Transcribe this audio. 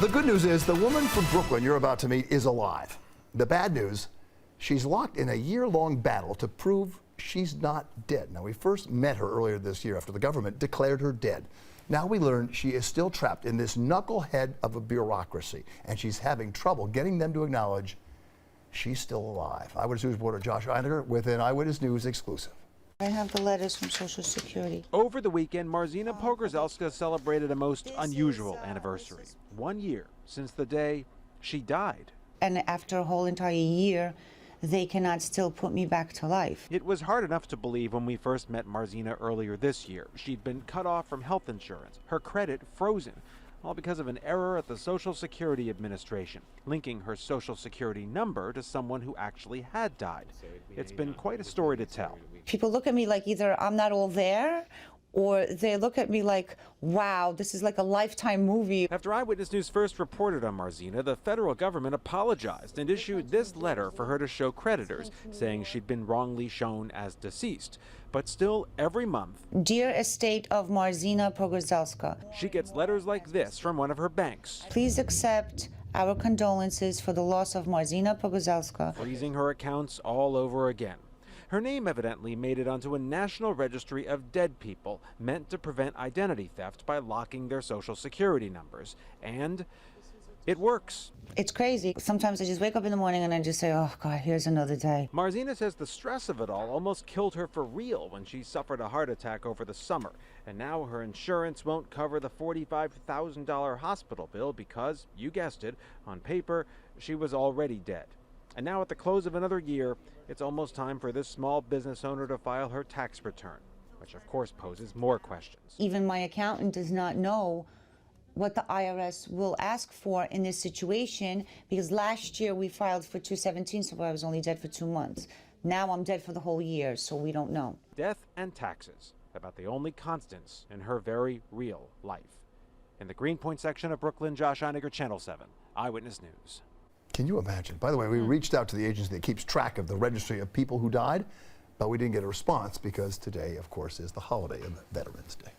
The good news is the woman from Brooklyn you're about to meet is alive. The bad news, she's locked in a year-long battle to prove she's not dead. Now, we first met her earlier this year after the government declared her dead. Now we learn she is still trapped in this knucklehead of a bureaucracy, and she's having trouble getting them to acknowledge she's still alive. Eyewitness News reporter Josh Einiger with an Eyewitness News exclusive. I have the letters from Social Security. Over the weekend, Marzena Pogorzelska celebrated a most unusual anniversary. 1 year since the day she died. And after a whole entire year, they cannot still put me back to life. It was hard enough to believe when we first met Marzena earlier this year. She'd been cut off from health insurance, her credit frozen, all because of an error at the Social Security Administration, linking her Social Security number to someone who actually had died. It's been quite a story to tell. People look at me like either I'm not all there, or they look at me like, wow, this is like a Lifetime movie. After Eyewitness News first reported on Marzena, the federal government apologized and issued this letter for her to show creditors, saying she'd been wrongly shown as deceased. But still, every month, Dear estate of Marzena Pogorzelska, she gets letters like this from one of her banks, please accept our condolences for the loss of Marzena Pogorzelska. freezing her accounts all over again. Her name evidently made it onto a national registry of dead people, meant to prevent identity theft by locking their Social Security numbers. And it works. It's crazy. Sometimes I just wake up in the morning and I just say, oh God, here's another day. Marzena says the stress of it all almost killed her for real when she suffered a heart attack over the summer. And now her insurance won't cover the $45,000 hospital bill because, you guessed it, on paper, she was already dead. And now at the close of another year, it's almost time for this small business owner to file her tax return, which of course poses more questions. Even my accountant does not know what the IRS will ask for in this situation, because last year we filed for 217, so I was only dead for 2 months. Now I'm dead for the whole year, so we don't know. Death and taxes, about the only constants in her very real life. In the Greenpoint section of Brooklyn, Josh Einiger, Channel 7, Eyewitness News. Can you imagine? By the way, we reached out to the agency that keeps track of the registry of people who died, but we didn't get a response because today, of course, is the holiday of Veterans Day.